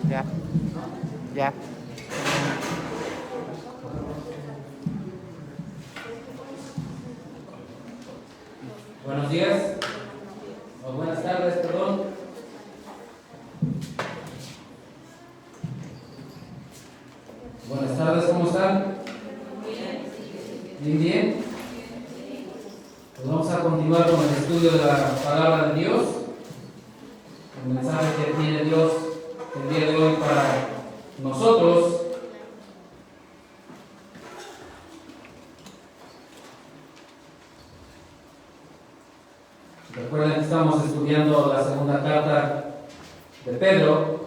Ya, ya. Buenos días, o buenas tardes, perdón. Buenas tardes, ¿cómo están? Bien, bien. Pues vamos a continuar con el estudio de la palabra de Dios, el mensaje que tiene Dios el día de hoy para nosotros. Recuerden que estamos estudiando la segunda carta de Pedro.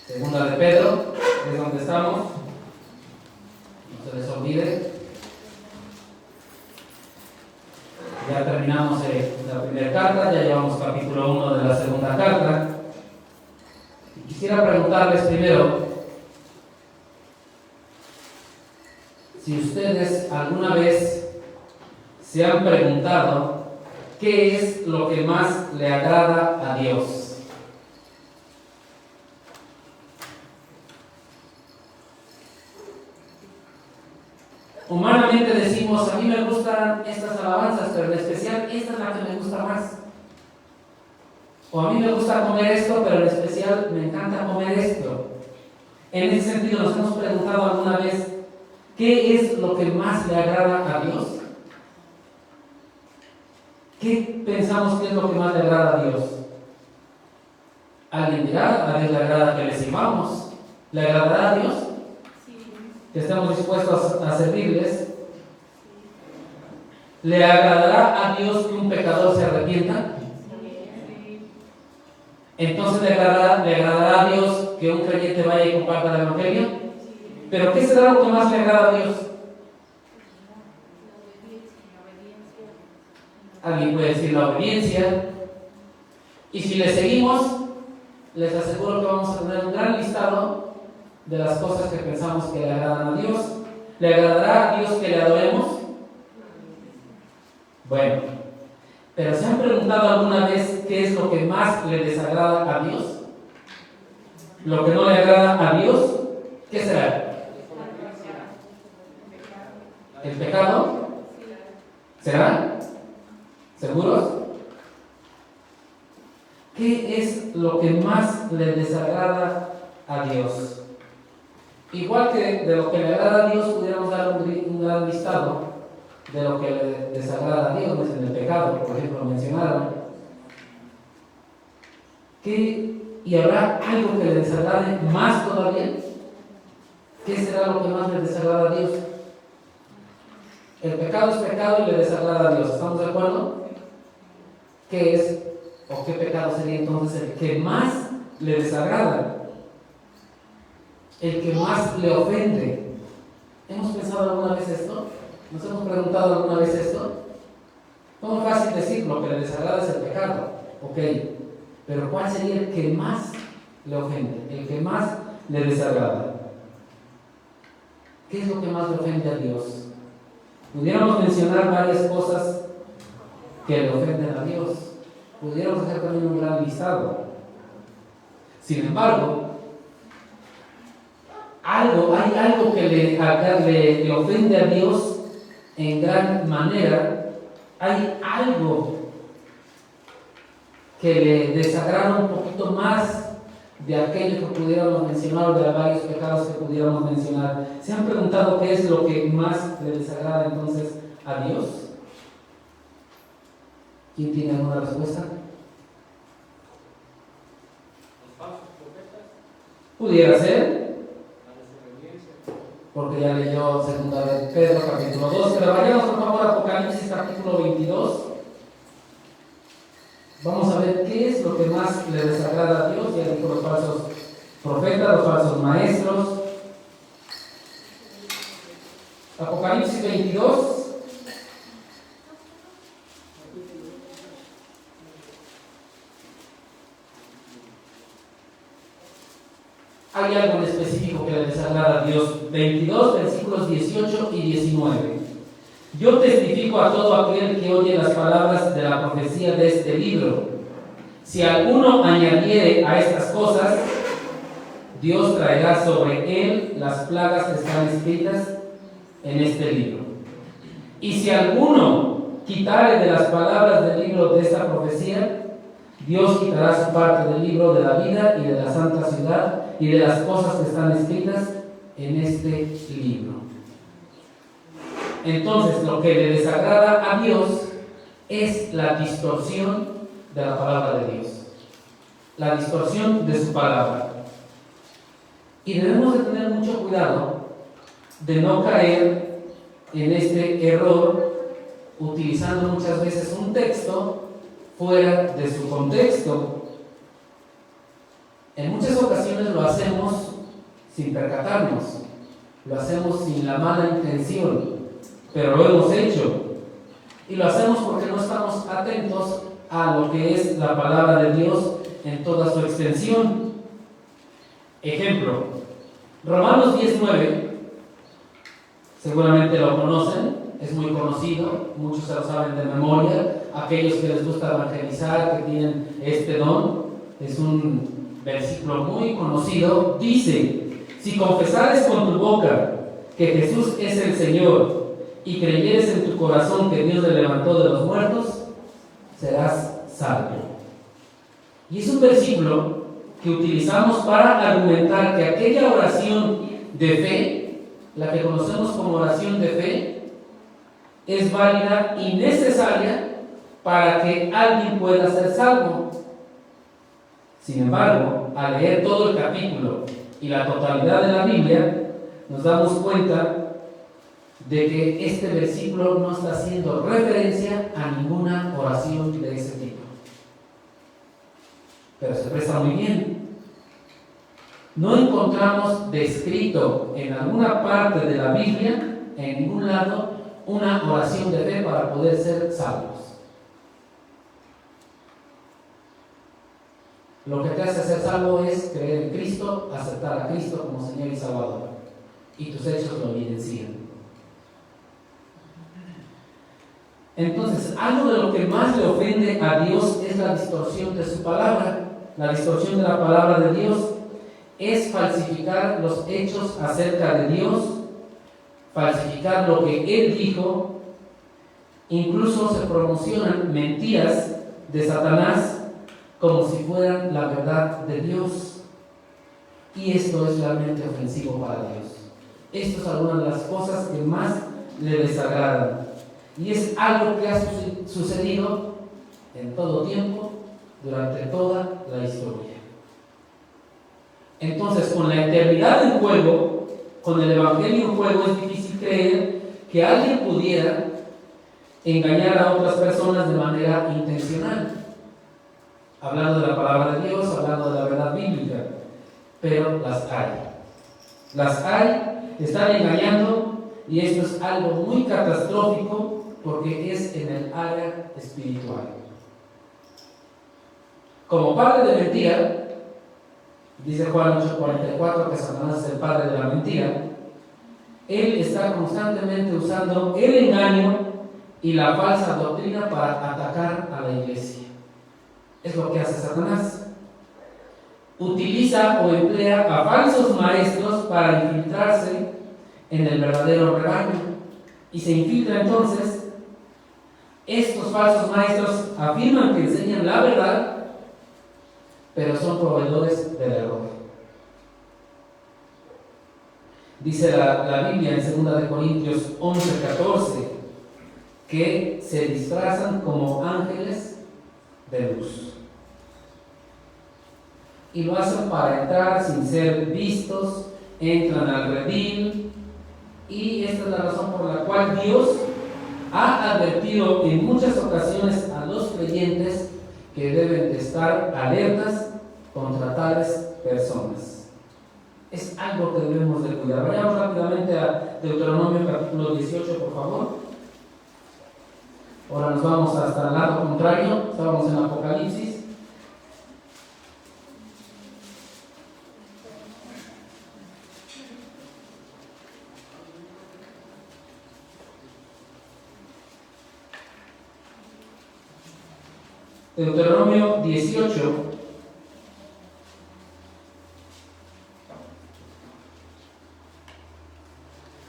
Segunda de Pedro, es donde estamos. No se les olvide. Ya terminamos la primera carta, ya llevamos capítulo 1 de la segunda carta. Y quisiera preguntarles primero si ustedes alguna vez se han preguntado qué es lo que más le agrada a Dios. Humanamente decimos, a mí me gustan estas alabanzas, pero en especial esta es la que me gusta más. O a mí me gusta comer esto, pero en especial me encanta comer esto. En ese sentido, nos hemos preguntado alguna vez, ¿qué es lo que más le agrada a Dios? ¿Qué pensamos que es lo que más le agrada a Dios? ¿Alguien dirá, a Dios le agrada que le sirvamos? ¿Le agradará a Dios? Que estemos dispuestos a servirles. ¿Le agradará a Dios que un pecador se arrepienta? Entonces ¿le agradará a Dios que un creyente vaya y comparta el Evangelio? ¿Pero qué será lo que más le agrada a Dios? Alguien puede decir la obediencia. Y si le seguimos, les aseguro que vamos a tener un gran listado de las cosas que pensamos que le agradan a Dios. ¿Le agradará a Dios que le adoremos? Bueno, pero ¿se han preguntado alguna vez qué es lo que más le desagrada a Dios? ¿Lo que no le agrada a Dios? ¿Qué será? ¿El pecado? ¿Será? ¿Seguros? ¿Qué es lo que más le desagrada a Dios? Igual que de lo que le agrada a Dios, pudiéramos dar un gran listado de lo que le desagrada a Dios, en el pecado, por ejemplo, mencionaron. ¿Y habrá algo que le desagrade más todavía? ¿Qué será lo que más le desagrada a Dios? El pecado es pecado y le desagrada a Dios, ¿estamos de acuerdo? ¿Qué es o qué pecado sería entonces el que más le desagrada? El que más le ofende. ¿Hemos pensado alguna vez esto? ¿Nos hemos preguntado alguna vez esto? Es muy fácil decir, lo que le desagrada es el pecado, ok, pero ¿cuál sería el que más le ofende? El que más le desagrada. ¿Qué es lo que más le ofende a Dios? Pudiéramos mencionar varias cosas que le ofenden a Dios. Pudiéramos hacer también un gran listado. Sin embargo, hay algo que le ofende a Dios en gran manera. Hay algo que le desagrada un poquito más de aquello que pudiéramos mencionar, o de varios pecados que pudiéramos mencionar. ¿Se han preguntado qué es lo que más le desagrada entonces a Dios? ¿Quién tiene alguna respuesta? Los falsos profetas. Pudiera ser, La desobediencia. porque ya leyó segunda de Pedro capítulo 2, pero vayamos por favor a Apocalipsis capítulo 22. Vamos a ver qué es lo que más le desagrada a Dios. Ya dijo los falsos profetas, los falsos maestros. Apocalipsis 22. Hay algo en específico que le desagrada a Dios. 22 versículos 18 y 19. Yo testifico a todo aquel que oye las palabras de la profecía de este libro. Si alguno añadiere a estas cosas, Dios traerá sobre él las plagas que están escritas en este libro. Y si alguno quitare de las palabras del libro de esta profecía, Dios quitará su parte del libro de la vida y de la santa ciudad y de las cosas que están escritas en este libro. Entonces, lo que le desagrada a Dios es la distorsión de la palabra de Dios, la distorsión de su palabra. Y debemos de tener mucho cuidado de no caer en este error utilizando muchas veces un texto fuera de su contexto. En muchas ocasiones lo hacemos sin percatarnos, lo hacemos sin la mala intención, pero lo hemos hecho. Y lo hacemos porque no estamos atentos a lo que es la palabra de Dios en toda su extensión. Ejemplo, Romanos 10:9, seguramente lo conocen, es muy conocido, muchos se lo saben de memoria, aquellos que les gusta evangelizar, que tienen este don, es un versículo muy conocido. Dice: si confesares con tu boca que Jesús es el Señor y creyeres en tu corazón que Dios le levantó de los muertos, serás salvo. Y es un versículo que utilizamos para argumentar que aquella oración de fe, la que conocemos como oración de fe, es válida y necesaria para que alguien pueda ser salvo. Sin embargo, al leer todo el capítulo y la totalidad de la Biblia, nos damos cuenta de que este versículo no está haciendo referencia a ninguna oración de ese tipo. Pero se presta muy bien. No encontramos descrito en alguna parte de la Biblia, en ningún lado, una oración de fe para poder ser salvos. Lo que te hace ser salvo es creer en Cristo, aceptar a Cristo como Señor y Salvador. Y tus hechos lo evidencian. Entonces, algo de lo que más le ofende a Dios es la distorsión de su palabra. La distorsión de la palabra de Dios es falsificar los hechos acerca de Dios, falsificar lo que Él dijo. Incluso se promocionan mentiras de Satanás como si fueran la verdad de Dios. Y esto es realmente ofensivo para Dios. Esto es alguna de las cosas que más le desagradan. Y es algo que ha sucedido en todo tiempo, durante toda la historia. Entonces, con la eternidad en juego, con el Evangelio en juego, es difícil creer que alguien pudiera engañar a otras personas de manera intencional, hablando de la palabra de Dios, hablando de la verdad bíblica. Pero las hay. Las hay, están engañando, y esto es algo muy catastrófico porque es en el área espiritual. Como padre de mentira, dice Juan 8:44 que Satanás es el padre de la mentira. Él está constantemente usando el engaño y la falsa doctrina para atacar a la iglesia. Es lo que hace Satanás. Utiliza o emplea a falsos maestros para infiltrarse en el verdadero rebaño. Y se infiltra entonces. Estos falsos maestros afirman que enseñan la verdad, pero son proveedores del error. Dice la Biblia en 2 Corintios 11:14 que se disfrazan como ángeles de luz. Y lo hacen para entrar sin ser vistos, entran al redil, y esta es la razón por la cual Dios ha advertido en muchas ocasiones a los creyentes que deben de estar alertas contra tales personas. Es algo que debemos de cuidar. Vayamos rápidamente a Deuteronomio capítulo 18, por favor. Ahora nos vamos hasta el lado contrario, estábamos en Apocalipsis. Deuteronomio 18,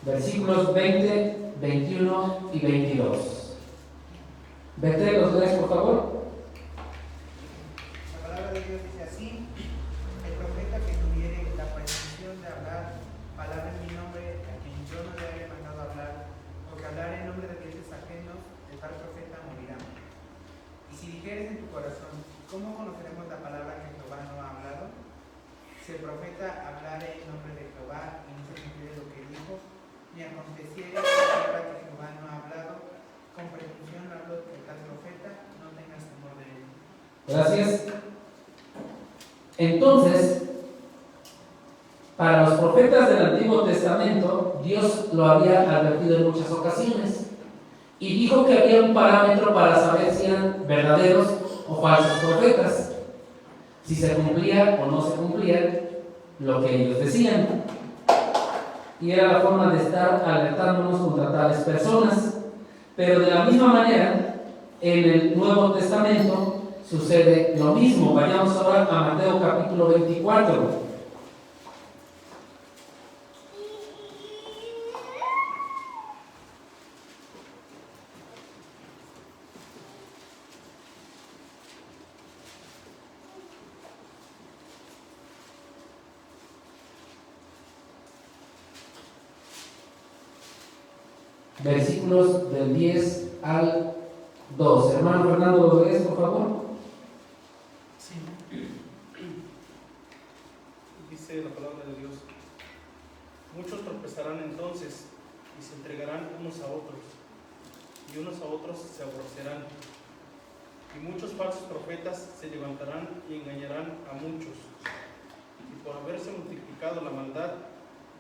versículos 20, 21 y 22. Vete, ¿los lees por favor? La palabra de Dios dice así: el profeta que tuviere la pretensión de hablar palabra en mi nombre, a quien yo no le haya mandado hablar, o que hablar en nombre de dioses ajenos, el tal profeta morirá. Y si dijeres en tu corazón, ¿cómo conoceremos la palabra que Jehová no ha hablado? Si el profeta hablare en nombre de Jehová y no se cumpliere lo que dijo, ni aconteciere que sepa que Jehová no ha hablado, con presunción hablo de tal profeta, no tengas temor de él. Gracias. Entonces, para los profetas del Antiguo Testamento, Dios lo había advertido en muchas ocasiones y dijo que había un parámetro para saber si eran verdaderos o falsos profetas, si se cumplía o no se cumplía lo que ellos decían. Y era la forma de estar alertándonos contra tales personas. Pero de la misma manera, en el Nuevo Testamento sucede lo mismo. Vayamos ahora a Mateo capítulo 24. Versículos del 10 al 12. Hermano Fernando, ¿lo lees, por favor? Sí. Dice la palabra de Dios: muchos tropezarán entonces y se entregarán unos a otros, y unos a otros se aborrecerán. Y muchos falsos profetas se levantarán y engañarán a muchos. Y por haberse multiplicado la maldad,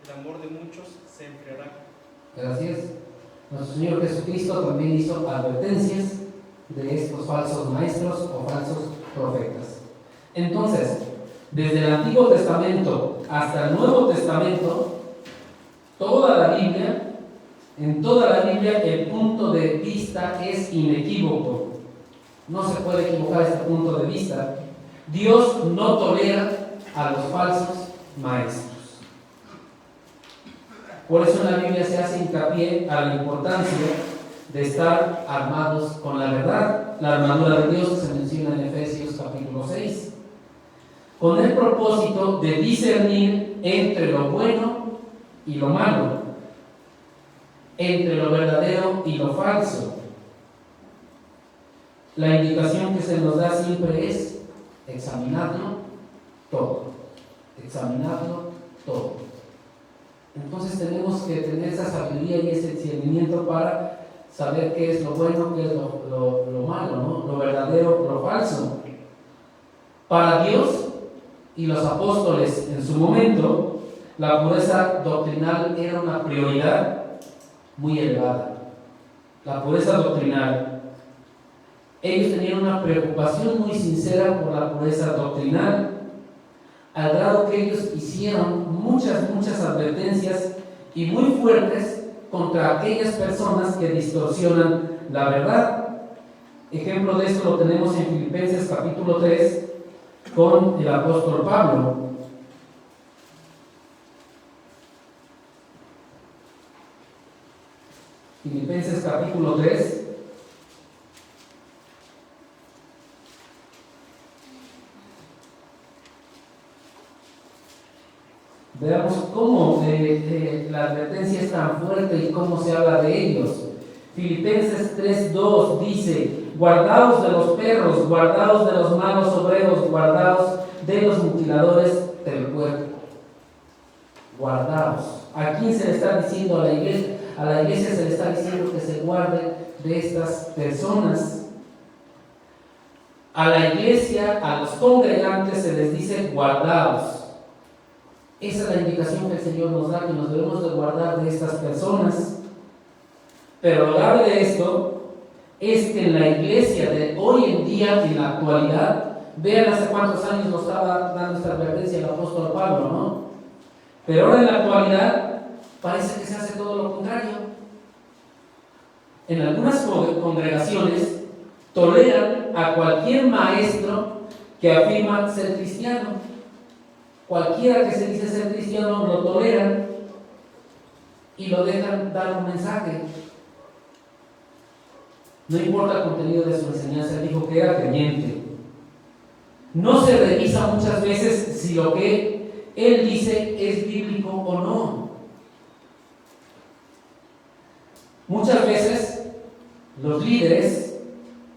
el amor de muchos se enfriará. Gracias. Nuestro Señor Jesucristo también hizo advertencias de estos falsos maestros o falsos profetas. Entonces, desde el Antiguo Testamento hasta el Nuevo Testamento, toda la Biblia, en toda la Biblia el punto de vista es inequívoco. No se puede equivocar este punto de vista. Dios no tolera a los falsos maestros. Por eso en la Biblia se hace hincapié a la importancia de estar armados con la verdad. La armadura de Dios se menciona en Efesios capítulo 6, con el propósito de discernir entre lo bueno y lo malo, entre lo verdadero y lo falso. La indicación que se nos da siempre es examinarlo todo, examinarlo todo. Entonces tenemos que tener esa sabiduría y ese discernimiento para saber qué es lo bueno, qué es lo malo, ¿no? Lo verdadero, lo falso. Para Dios y los apóstoles en su momento, la pureza doctrinal era una prioridad muy elevada. La pureza doctrinal. Ellos tenían una preocupación muy sincera por la pureza doctrinal, al grado que ellos hicieron muchas advertencias y muy fuertes contra aquellas personas que distorsionan la verdad. Ejemplo de esto lo tenemos en Filipenses capítulo 3 con el apóstol Pablo. Filipenses capítulo 3. Veamos cómo la advertencia es tan fuerte y cómo se habla de ellos. Filipenses 3:2 dice: guardaos de los perros, guardaos de los malos obreros, guardaos de los mutiladores del cuerpo. Guardaos. ¿A quién se le está diciendo? A la iglesia. A la iglesia se le está diciendo que se guarde de estas personas. A la iglesia, a los congregantes se les dice guardaos. Esa es la indicación que el Señor nos da, que nos debemos de guardar de estas personas. Pero lo grave de esto es que en la iglesia de hoy en día, en la actualidad, vean hace cuántos años nos estaba dando esta advertencia el apóstol Pablo, ¿no? Pero ahora en la actualidad parece que se hace todo lo contrario. En algunas congregaciones toleran a cualquier maestro que afirma ser cristiano. Cualquiera que se dice ser cristiano lo toleran y lo dejan dar un mensaje. No importa el contenido de su enseñanza, él dijo que era creyente. No se revisa muchas veces si lo que él dice es bíblico o no. Muchas veces los líderes,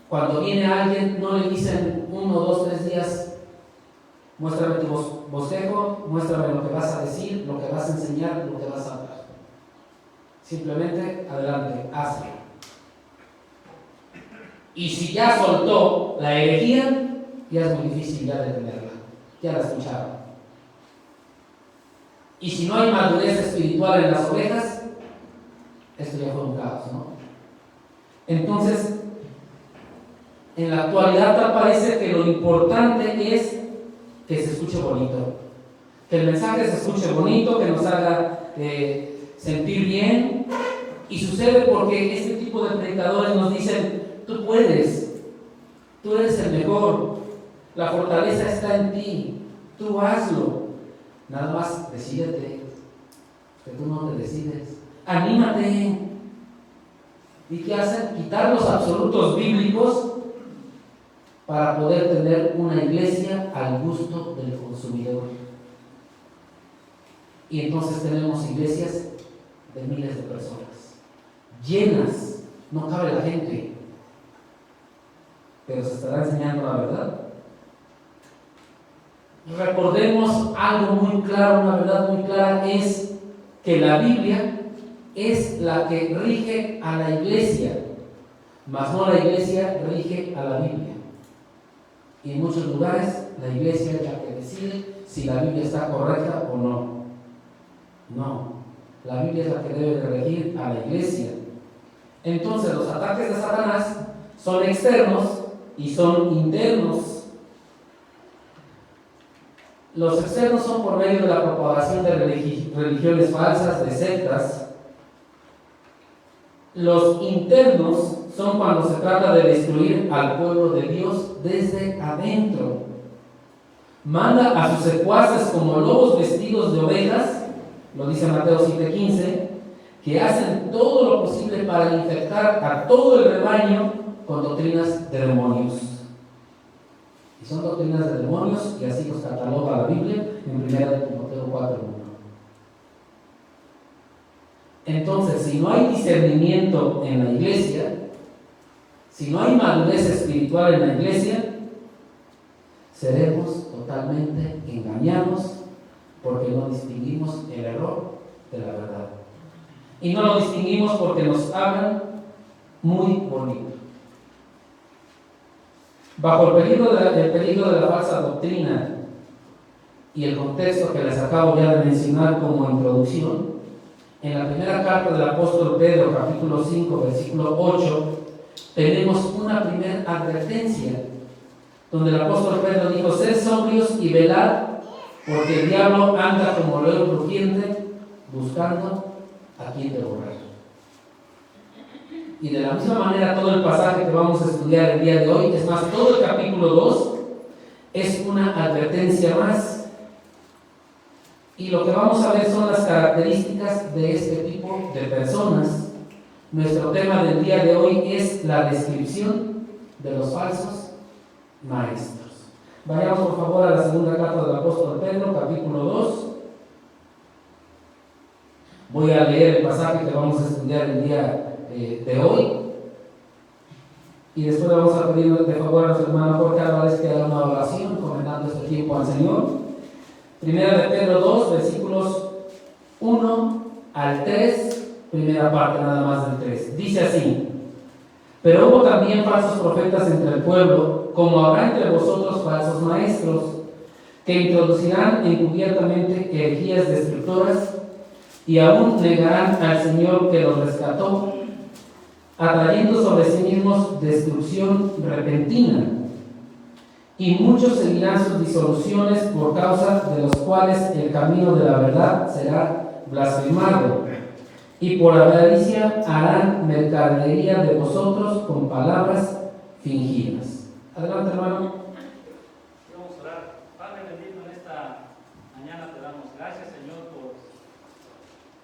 cuando viene alguien, no le dicen 1, 2, 3 días, muéstrame tu bosquejo, muéstrame lo que vas a decir, lo que vas a enseñar, lo que vas a hablar. Simplemente, adelante, hazlo. Y si ya soltó la herejía, ya es muy difícil ya detenerla, ya la escucharon. Y si no hay madurez espiritual en las ovejas, esto ya fue un caos, ¿no? Entonces, en la actualidad tal parece que lo importante es que se escuche bonito, que el mensaje se escuche bonito, que nos haga sentir bien, y sucede porque este tipo de predicadores nos dicen: tú puedes, tú eres el mejor, la fortaleza está en ti, tú hazlo, nada más decídete, que tú no te decides, anímate. ¿Y qué hacen? Quitar los absolutos bíblicos para poder tener una iglesia al gusto del consumidor. Y entonces tenemos iglesias de miles de personas, llenas, no cabe la gente, pero se estará enseñando la verdad. Recordemos algo muy claro, una verdad muy clara, es que la Biblia es la que rige a la iglesia, mas no la iglesia rige a la Biblia. Y en muchos lugares la iglesia es la que decide si la Biblia está correcta o no. No, la Biblia es la que debe de regir a la iglesia. Entonces los ataques de Satanás son externos y son internos. Los externos son por medio de la propagación de religiones falsas, de sectas. Los internos son cuando se trata de destruir al pueblo de Dios desde adentro. Manda a sus secuaces como lobos vestidos de ovejas, lo dice Mateo 7:15, que hacen todo lo posible para infectar a todo el rebaño con doctrinas de demonios. Y son doctrinas de demonios, y así los cataloga la Biblia en 1 Timoteo 4:1. Entonces, si no hay discernimiento en la iglesia, si no hay madurez espiritual en la iglesia, seremos totalmente engañados porque no distinguimos el error de la verdad. Y no lo distinguimos porque nos hablan muy bonito. Bajo el peligro de la falsa doctrina y el contexto que les acabo ya de mencionar como introducción, en la primera carta del apóstol Pedro, capítulo 5, versículo 8, tenemos una primera advertencia, donde el apóstol Pedro dijo: sed sobrios y velad, porque el diablo anda como león rugiente, buscando a quien devorar. Y de la misma manera todo el pasaje que vamos a estudiar el día de hoy, es más, todo el capítulo 2, es una advertencia más. Y lo que vamos a ver son las características de este tipo de personas. Nuestro tema del día de hoy es la descripción de los falsos maestros. Vayamos por favor a la segunda carta del apóstol Pedro, capítulo 2. Voy a leer el pasaje que vamos a estudiar el día de hoy. Y después vamos a pedir de favor a nuestro hermano Jorge Álvarez que haga una oración comentando este tiempo al Señor. Primera de Pedro 2, versículos 1 al 3, primera parte nada más del 3. Dice así: pero hubo también falsos profetas entre el pueblo, como habrá entre vosotros falsos maestros, que introducirán encubiertamente herejías destructoras, y aún negarán al Señor que los rescató, atrayendo sobre sí mismos destrucción repentina. Y muchos seguirán sus disoluciones, por causa de los cuales el camino de la verdad será blasfemado. Y por avaricia harán mercadería de vosotros con palabras fingidas. Adelante, hermano. Y vamos a orar. Padre bendito, en esta mañana te damos gracias, Señor, por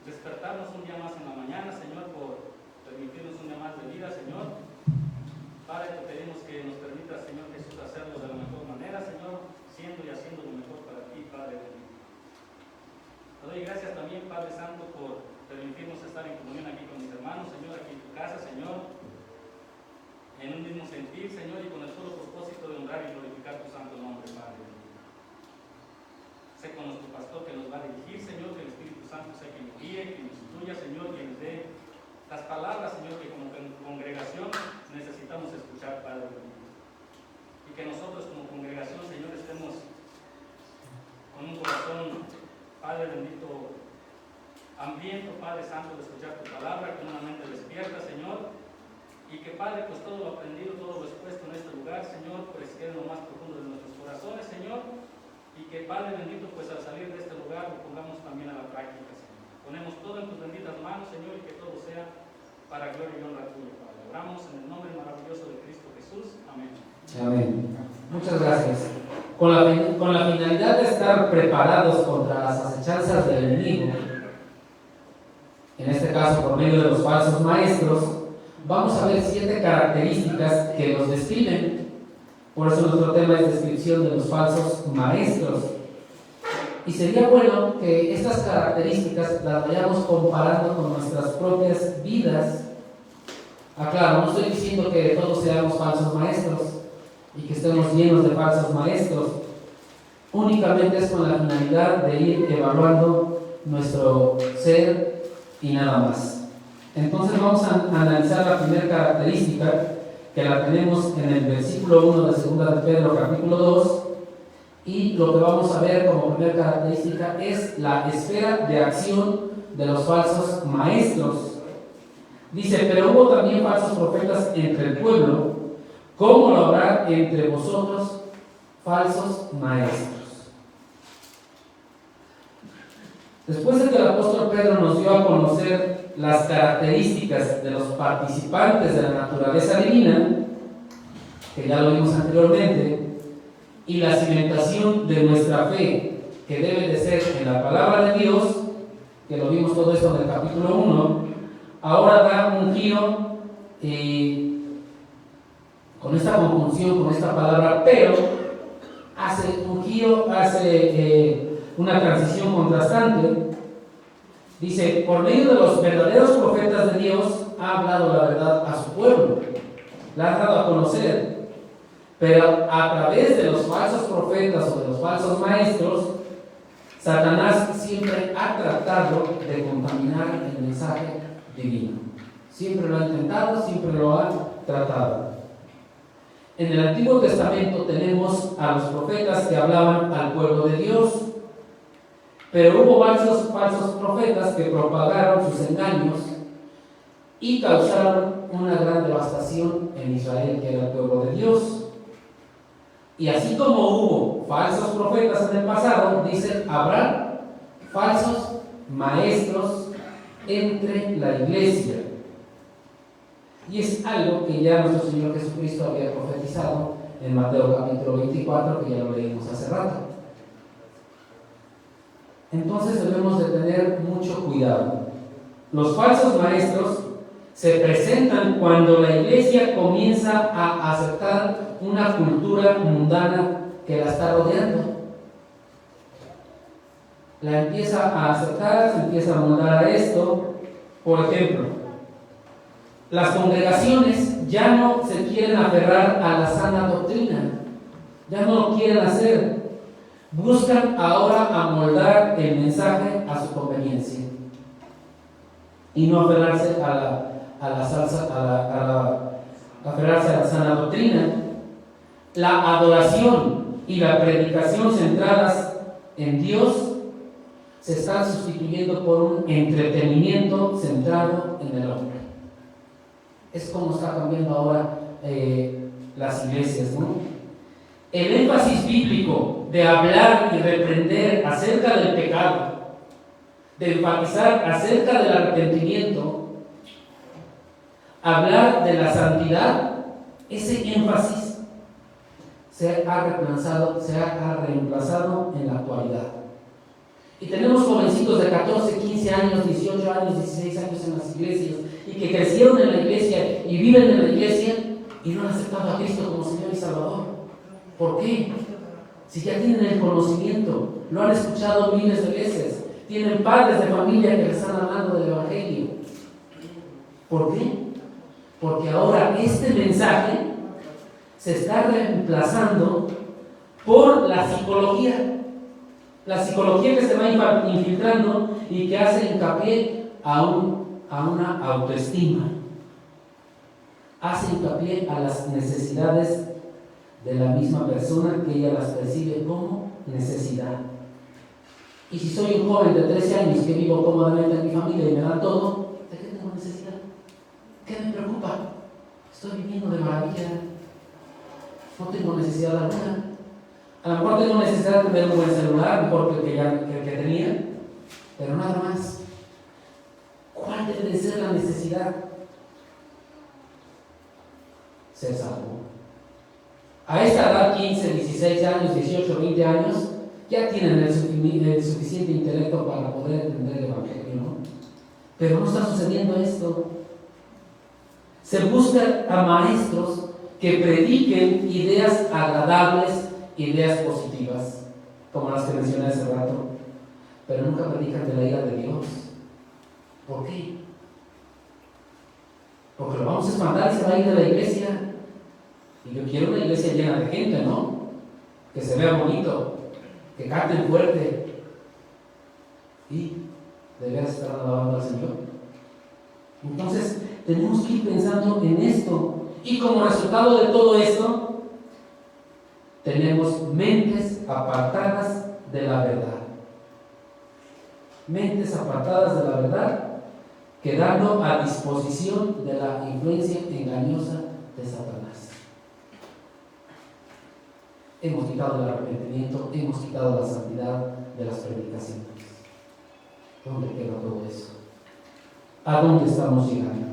despertarnos un día más en la mañana, Señor, por permitirnos un día más de vida, Señor. Padre, te pedimos que nos permitas, Señor Jesús, hacerlo de la mejor manera, Señor, siendo y haciendo lo mejor para ti, Padre bendito. Te doy gracias también, Padre Santo, por permitirnos estar en comunión aquí con mis hermanos, Señor, aquí en tu casa, Señor, en un mismo sentir, Señor, y con el solo propósito de honrar y glorificar tu santo nombre, Padre bendito. Sé con nuestro pastor que nos va a dirigir, Señor, que el Espíritu Santo sea quien nos guíe, quien nos instruya, Señor, quien nos dé las palabras, Señor, que como congregación necesitamos escuchar, Padre bendito. Y que nosotros como congregación, Señor, estemos con un corazón, Padre bendito, hambriento, Padre Santo, de escuchar tu palabra, con una mente despierta, Señor. Y que, Padre, pues todo lo aprendido, todo lo expuesto en este lugar, Señor, pues quede en lo más profundo de nuestros corazones, Señor. Y que, Padre bendito, pues al salir de este lugar lo pongamos también a la práctica, Señor. Ponemos todo en tus benditas manos, Señor, y que todo sea para gloria y honra tuya, Padre. Oramos en el nombre maravilloso de Cristo Jesús. Amén. Amén. Muchas gracias. Con la finalidad de estar preparados contra las acechanzas del enemigo, en este caso por medio de los falsos maestros, vamos a ver 7 características que los describen. Por eso nuestro tema es descripción de los falsos maestros. Y sería bueno que estas características las vayamos comparando con nuestras propias vidas. Claro, no estoy diciendo que todos seamos falsos maestros y que estemos llenos de falsos maestros. Únicamente es con la finalidad de ir evaluando nuestro ser y nada más. Entonces vamos a analizar la primera característica, que la tenemos en el versículo 1 de 2 de Pedro capítulo 2, y lo que vamos a ver como primera característica es la esfera de acción de los falsos maestros. Dice: pero hubo también falsos profetas entre el pueblo, ¿cómo lo habrá entre vosotros falsos maestros? Después de que el apóstol Pedro nos dio a conocer las características de los participantes de la naturaleza divina, que ya lo vimos anteriormente, y la cimentación de nuestra fe, que debe de ser en la palabra de Dios, que lo vimos todo esto en el capítulo 1, ahora da un giro con esta conjunción, con esta palabra, pero hace un giro, hace una transición contrastante. Dice: por medio de los verdaderos profetas de Dios ha hablado la verdad a su pueblo, la ha dado a conocer, pero a través de los falsos profetas o de los falsos maestros, Satanás siempre ha tratado de contaminar el mensaje divino. Siempre lo ha intentado, siempre lo ha tratado. En el Antiguo Testamento tenemos a los profetas que hablaban al pueblo de Dios, pero hubo falsos profetas que propagaron sus engaños y causaron una gran devastación en Israel, que era el pueblo de Dios. Y así como hubo falsos profetas en el pasado, dicen, habrá falsos maestros entre la iglesia. Y es algo que ya nuestro Señor Jesucristo había profetizado en Mateo capítulo 24, que ya lo leímos hace rato. Entonces debemos de tener mucho cuidado. Los falsos maestros se presentan cuando la iglesia comienza a aceptar una cultura mundana que la está rodeando. La empieza a aceptar, se empieza a moldar a esto. Por ejemplo, las congregaciones ya no se quieren aferrar a la sana doctrina, ya no lo quieren hacer. Buscan ahora amoldar el mensaje a su conveniencia y no aferrarse aferrarse a la sana doctrina. La adoración y la predicación centradas en Dios se están sustituyendo por un entretenimiento centrado en el hombre. Es como está cambiando ahora las iglesias, ¿no? El énfasis bíblico de hablar y reprender acerca del pecado, de enfatizar acerca del arrepentimiento, hablar de la santidad, ese énfasis se ha reemplazado en la actualidad. Y tenemos jovencitos de 14, 15 años, 18 años, 16 años en las iglesias y que crecieron en la iglesia y viven en la iglesia y no han aceptado a Cristo como Señor y Salvador. ¿Por qué? Si ya tienen el conocimiento, lo han escuchado miles de veces, tienen padres de familia que les están hablando del Evangelio. ¿Por qué? Porque ahora este mensaje se está reemplazando por la psicología que se va infiltrando y que hace hincapié a una autoestima, hace hincapié a las necesidades de la misma persona, que ella las percibe como necesidad. Y si soy un joven de 13 años que vivo cómodamente en mi familia y me da todo, ¿de qué tengo necesidad? ¿Qué me preocupa? Estoy viviendo de maravilla, no tengo necesidad alguna. A lo mejor tengo necesidad de tener un buen celular, mejor que el que tenía, pero nada más. ¿Cuál debe de ser la necesidad? Ser salvo. A esta edad, 15, 16 años, 18, 20 años, ya tienen el suficiente intelecto para poder entender el Evangelio, ¿no? Pero no está sucediendo esto. Se buscan a maestros que prediquen ideas agradables, ideas positivas, como las que mencioné hace rato, pero nunca predican de la ira de Dios. ¿Por qué? Porque lo vamos a espantar y se va a ir de la iglesia. Y yo quiero una iglesia llena de gente, ¿no? Que se vea bonito, que canten fuerte. Y de veras estar alabando al Señor. Entonces, tenemos que ir pensando en esto. Y como resultado de todo esto, tenemos mentes apartadas de la verdad. Mentes apartadas de la verdad, quedando a disposición de la influencia engañosa de Satanás. Hemos quitado el arrepentimiento, hemos quitado la santidad de las predicaciones. ¿Dónde queda todo eso? ¿A dónde estamos llegando?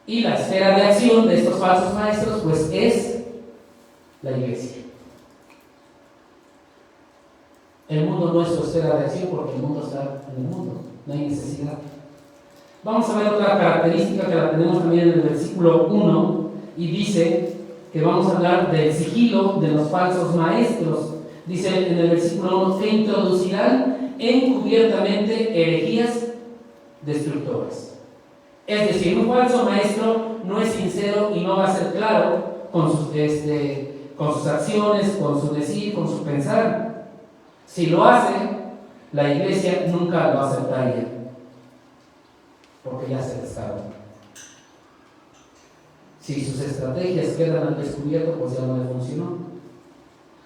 Y la esfera de acción de estos falsos maestros, pues es la iglesia. El mundo no es su esfera de acción porque el mundo está en el mundo, no hay necesidad. Vamos a ver otra característica que la tenemos también en el versículo 1 y dice que vamos a hablar del sigilo de los falsos maestros. Dice en el versículo 1 que introducirán encubiertamente herejías destructoras. Es decir, un falso maestro no es sincero y no va a ser claro con sus acciones, con su decir, con su pensar. Si lo hace, la iglesia nunca lo aceptaría, porque ya se descarga. Si sus estrategias quedan al descubierto, pues ya no le funcionó.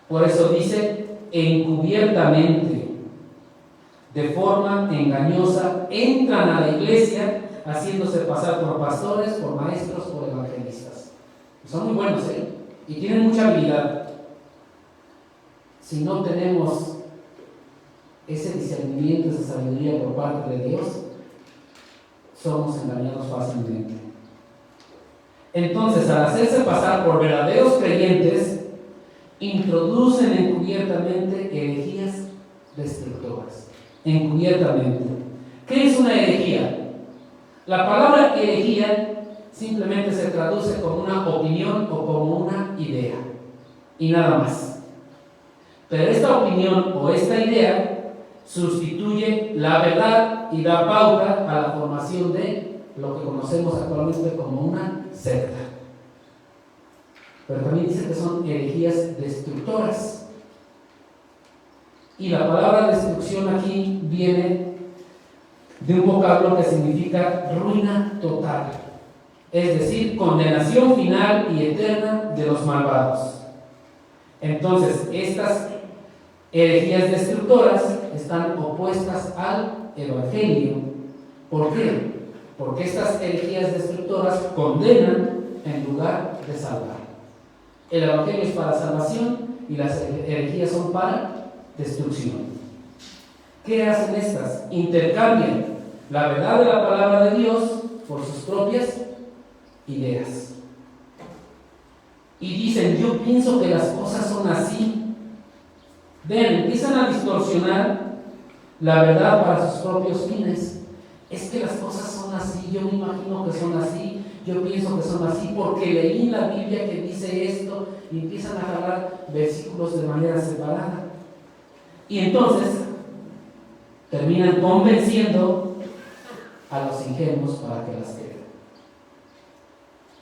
Por eso dice, encubiertamente, de forma engañosa, entran a la iglesia haciéndose pasar por pastores, por maestros, por evangelistas. Son muy buenos, y tienen mucha habilidad. Si no tenemos ese discernimiento, esa sabiduría por parte de Dios, somos engañados fácilmente. Entonces, al hacerse pasar por verdaderos creyentes, introducen encubiertamente herejías destructoras. Encubiertamente. ¿Qué es una herejía? La palabra herejía simplemente se traduce como una opinión o como una idea, y nada más. Pero esta opinión o esta idea sustituye la verdad y da pauta a la formación de lo que conocemos actualmente como una secta. Pero también dice que son herejías destructoras. Y la palabra destrucción aquí viene de un vocablo que significa ruina total, es decir, condenación final y eterna de los malvados. Entonces, estas herejías destructoras están opuestas al Evangelio. ¿Por qué? Porque estas herejías destructoras condenan en lugar de salvar. El Evangelio es para salvación y las herejías son para destrucción. ¿Qué hacen estas? Intercambian la verdad de la palabra de Dios por sus propias ideas. y dicen, yo pienso que las cosas son así. Ven, empiezan a distorsionar la verdad para sus propios fines. Es que las cosas son así, yo me imagino que son así, yo pienso que son así, porque leí en la Biblia que dice esto, y empiezan a jalar versículos de manera separada. Y entonces terminan convenciendo a los ingenuos para que las crean.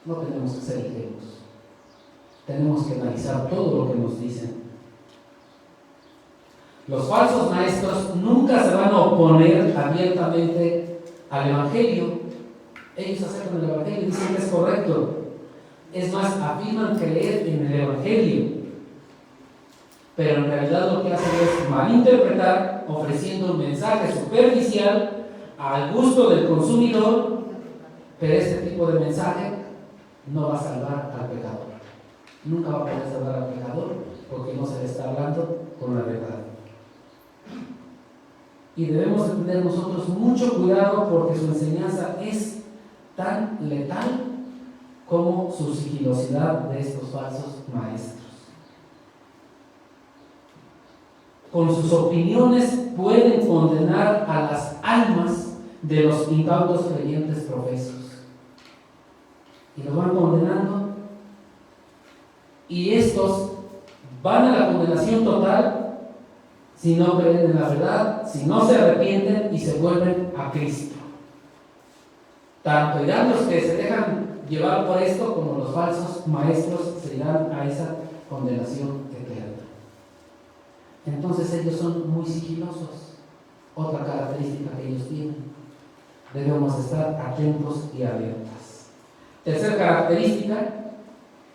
No tenemos que ser ingenuos. Tenemos que analizar todo lo que nos dicen. Los falsos maestros nunca se van a oponer abiertamente al Evangelio. Ellos aceptan el Evangelio y dicen que es correcto. Es más, afirman creer en el Evangelio. Pero en realidad lo que hacen es malinterpretar, ofreciendo un mensaje superficial al gusto del consumidor, pero este tipo de mensaje no va a salvar al pecador. Nunca va a poder salvar al pecador porque no se le está hablando con la verdad. Y debemos tener nosotros mucho cuidado porque su enseñanza es tan letal como su sigilosidad de estos falsos maestros. Con sus opiniones pueden condenar a las almas de los incautos creyentes profesos. Y los van condenando. Y estos van a la condenación total si no creen en la verdad, si no se arrepienten y se vuelven a Cristo. Tanto irán los que se dejan llevar por esto como los falsos maestros se irán a esa condenación eterna. Entonces ellos son muy sigilosos. Otra característica que ellos tienen. Debemos estar atentos y alertas. Tercera característica,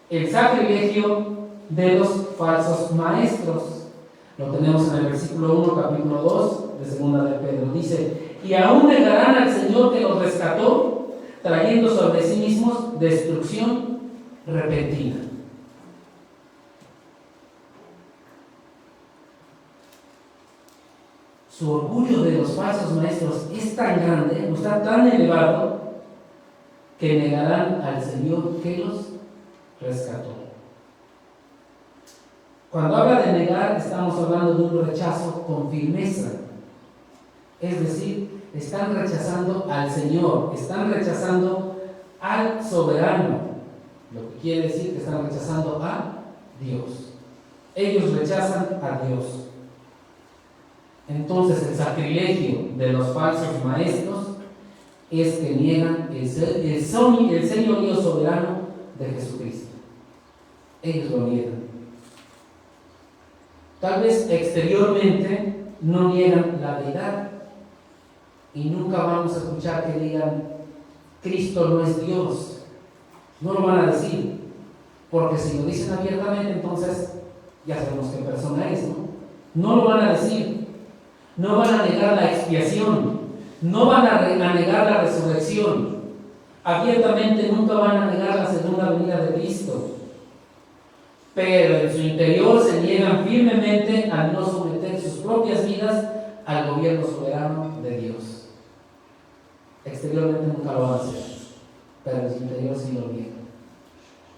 el sacrilegio de los falsos maestros. Lo tenemos en el versículo 1, capítulo 2 de segunda de Pedro. Dice, y aún negarán al Señor que los rescató, trayendo sobre sí mismos destrucción repentina. Su orgullo de los falsos maestros es tan grande, está tan elevado, que negarán al Señor que los rescató. Cuando habla de negar, estamos hablando de un rechazo con firmeza. Es decir, están rechazando al Señor, están rechazando al soberano. Lo que quiere decir que están rechazando a Dios. Ellos rechazan a Dios. Entonces el sacrilegio de los falsos maestros es que niegan el señorío soberano de Jesucristo. Ellos lo niegan. Tal vez exteriormente no niegan la deidad y nunca vamos a escuchar que digan Cristo no es Dios. No lo van a decir, porque si lo dicen abiertamente, entonces ya sabemos qué persona es, ¿no? No lo van a decir. No van a negar la expiación, no van a negar la resurrección, abiertamente nunca van a negar la segunda venida de Cristo, pero en su interior se niegan firmemente a no someter sus propias vidas al gobierno soberano de Dios. Exteriormente nunca lo van a hacer, pero en su interior sí lo niegan.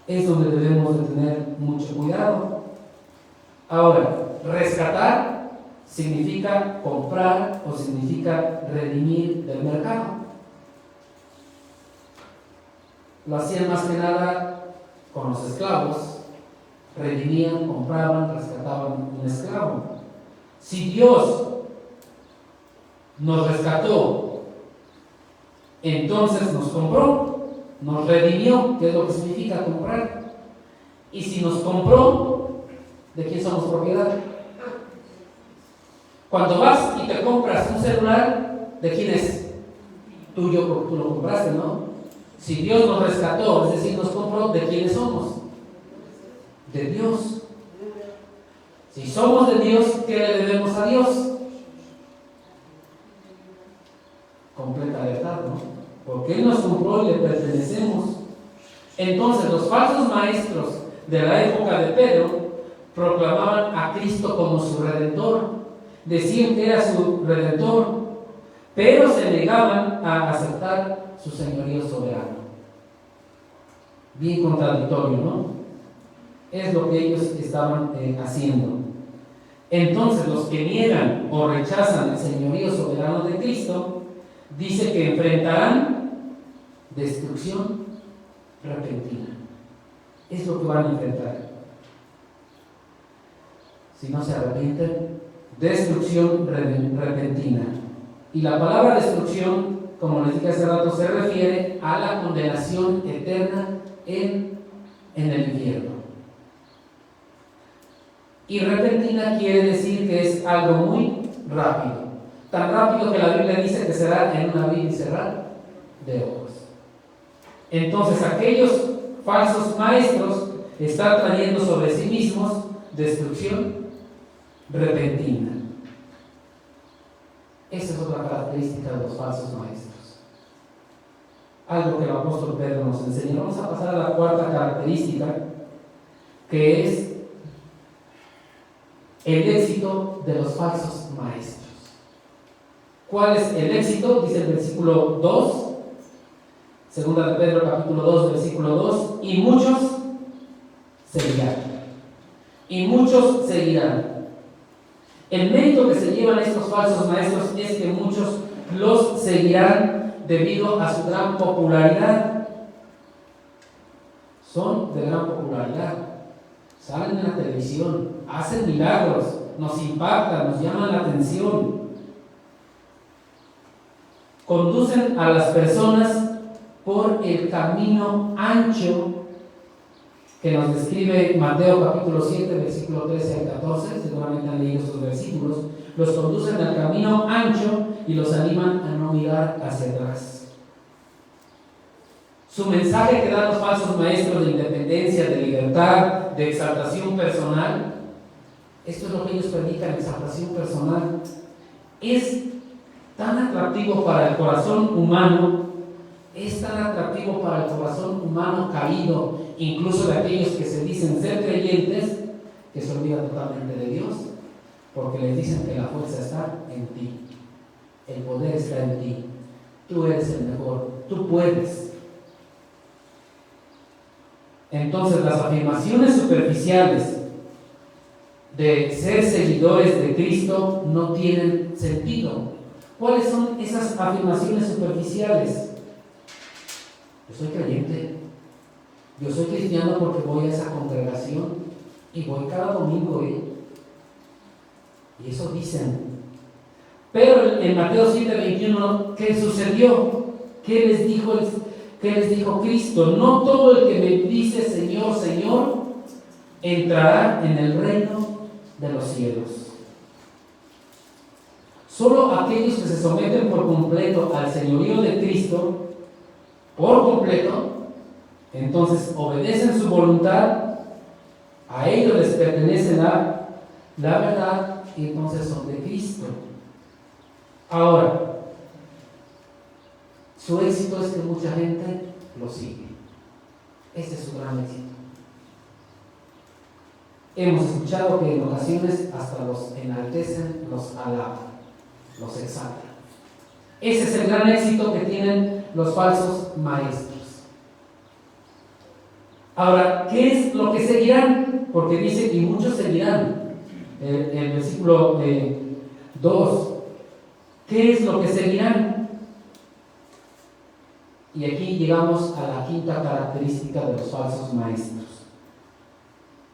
Es donde debemos de tener mucho cuidado. Ahora, rescatar significa comprar o significa redimir del mercado. Lo hacían más que nada con los esclavos. Redimían, compraban, rescataban un esclavo. Si Dios nos rescató, entonces nos compró, nos redimió, que es lo que significa comprar. Y si nos compró, ¿de quién somos propiedad? Cuando vas y te compras un celular, ¿de quién es? Tuyo, porque tú lo compraste, ¿no? Si Dios nos rescató, es decir, nos compró, ¿de quiénes somos? De Dios. Si somos de Dios, ¿qué le debemos a Dios? Completa verdad, ¿no? Porque Él nos compró y le pertenecemos. Entonces, los falsos maestros de la época de Pedro proclamaban a Cristo como su Redentor. Decían que era su Redentor, pero se negaban a aceptar su señorío soberano. Bien contradictorio, ¿no? Es lo que ellos estaban haciendo. Entonces, los que niegan o rechazan el señorío soberano de Cristo, dice que enfrentarán destrucción repentina. Es lo que van a enfrentar. Si no se arrepienten, destrucción repentina. Y la palabra destrucción, como les dije hace rato, se refiere a la condenación eterna en el infierno. Y repentina quiere decir que es algo muy rápido. Tan rápido que la Biblia dice que será en un abrir y cerrar de ojos. Entonces aquellos falsos maestros están trayendo sobre sí mismos destrucción repentina. Esa es otra característica de los falsos maestros. Algo que el apóstol Pedro nos enseña. Vamos a pasar a la cuarta característica, que es el éxito de los falsos maestros. ¿Cuál es el éxito? Dice el versículo 2, segunda de Pedro capítulo 2, versículo 2, y muchos seguirán. Y muchos seguirán. El mérito que se llevan estos falsos maestros es que muchos los seguirán debido a su gran popularidad. Son de gran popularidad. Salen en la televisión, hacen milagros, nos impactan, nos llaman la atención. Conducen a las personas por el camino ancho que nos describe Mateo capítulo 7, versículo 13 al 14, seguramente han leído estos versículos. Los conducen al camino ancho y los animan a no mirar hacia atrás. Su mensaje que dan los falsos maestros de independencia, de libertad, de exaltación personal, esto es lo que ellos predican, exaltación personal, es tan atractivo para el corazón humano, es tan atractivo para el corazón humano caído, incluso de aquellos que se dicen ser creyentes, que se olvidan totalmente de Dios, porque les dicen que la fuerza está en ti, el poder está en ti, tú eres el mejor, tú puedes. Entonces las afirmaciones superficiales de ser seguidores de Cristo no tienen sentido. ¿Cuáles son esas afirmaciones superficiales? Yo soy creyente, yo soy cristiano porque voy a esa congregación y voy cada domingo, y eso dicen. Pero en Mateo 7:21, ¿qué sucedió? ¿Qué les dijo Cristo? No todo el que me dice Señor, Señor, entrará en el reino de los cielos. Solo aquellos que se someten por completo al señorío de Cristo, por completo, entonces obedecen su voluntad, a ellos les pertenece la verdad, y entonces son de Cristo. Ahora, su éxito es que mucha gente lo sigue. Ese es su gran éxito. Hemos escuchado que en ocasiones hasta los enaltecen, los alaban, los exaltan. Ese es el gran éxito que tienen los falsos maestros. Ahora, ¿qué es lo que seguirán? Porque dice que muchos seguirán. El versículo 2. ¿Qué es lo que seguirán? Y aquí llegamos a la quinta característica de los falsos maestros.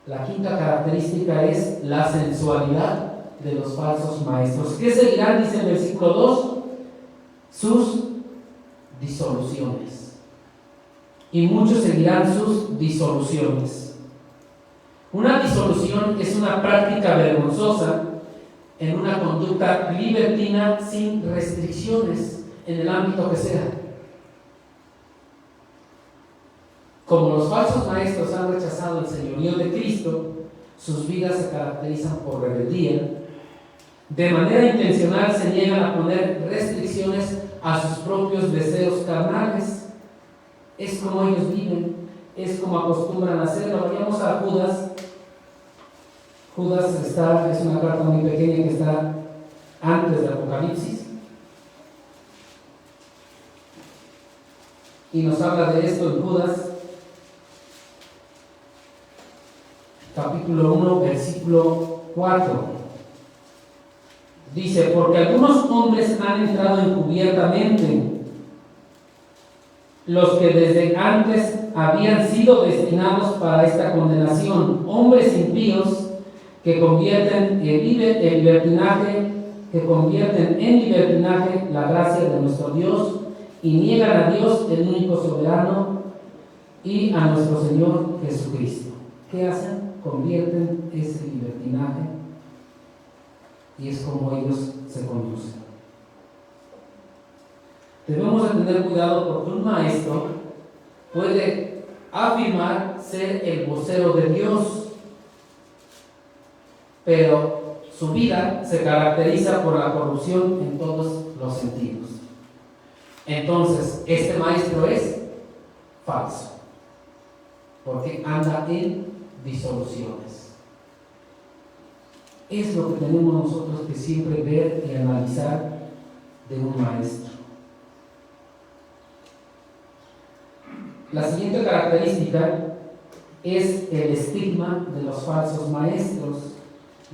La quinta característica es la sensualidad de los falsos maestros. ¿Qué seguirán? Dice el versículo 2, sus disoluciones. Y muchos seguirán sus disoluciones. Una disolución es una práctica vergonzosa en una conducta libertina sin restricciones en el ámbito que sea. Como los falsos maestros han rechazado el señorío de Cristo, sus vidas se caracterizan por rebeldía. De manera intencional se niegan a poner restricciones a sus propios deseos carnales. Es como ellos viven, es como acostumbran a hacerlo. Vayamos a Judas. Judas es una carta muy pequeña que está antes del Apocalipsis. Y nos habla de esto en Judas. capítulo 1, versículo 4. Dice, porque algunos hombres han entrado encubiertamente, los que desde antes habían sido destinados para esta condenación, hombres impíos que convierten en libertinaje la gracia de nuestro Dios y niegan a Dios, el único soberano, y a nuestro Señor Jesucristo. ¿Qué hacen? Convierten ese libertinaje y es como ellos se conducen. Debemos de tener cuidado porque un maestro puede afirmar ser el vocero de Dios, pero su vida se caracteriza por la corrupción en todos los sentidos. Entonces, este maestro es falso, porque anda en disoluciones. Es lo que tenemos nosotros que siempre ver y analizar de un maestro. La siguiente característica es el estigma de los falsos maestros.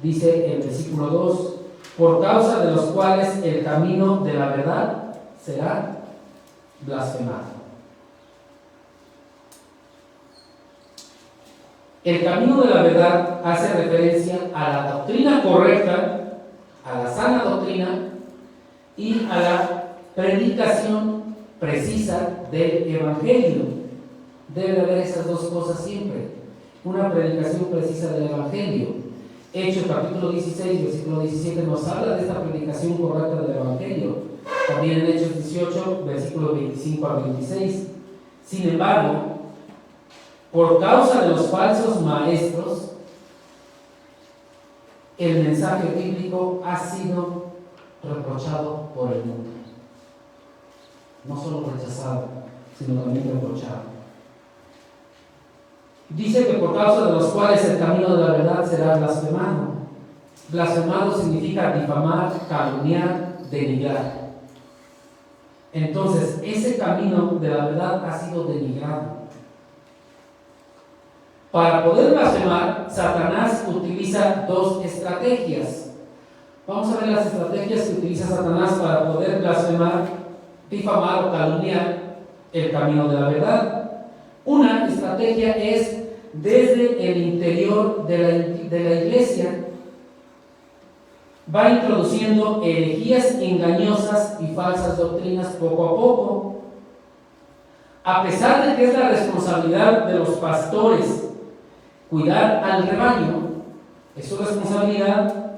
Dice el versículo 2, por causa de los cuales el camino de la verdad será blasfemado. El camino de la verdad hace referencia a la doctrina correcta, a la sana doctrina y a la predicación precisa del Evangelio. Debe haber esas dos cosas siempre, una predicación precisa del Evangelio. Hechos capítulo 16, versículo 17 nos habla de esta predicación correcta del Evangelio. También en Hechos 18, versículo 25 al 26. Sin embargo, por causa de los falsos maestros, el mensaje bíblico ha sido reprochado por el mundo. No solo rechazado, sino también reprochado. Dice que por causa de los cuales el camino de la verdad será blasfemado. Blasfemado significa difamar, calumniar, denigrar. Entonces, ese camino de la verdad ha sido denigrado. Para poder blasfemar, Satanás utiliza dos estrategias. Vamos a ver las estrategias que utiliza Satanás para poder blasfemar, difamar o calumniar el camino de la verdad. Una estrategia es desde el interior de la iglesia. Va introduciendo herejías engañosas y falsas doctrinas poco a poco. A pesar de que es la responsabilidad de los pastores cuidar al rebaño, es su responsabilidad,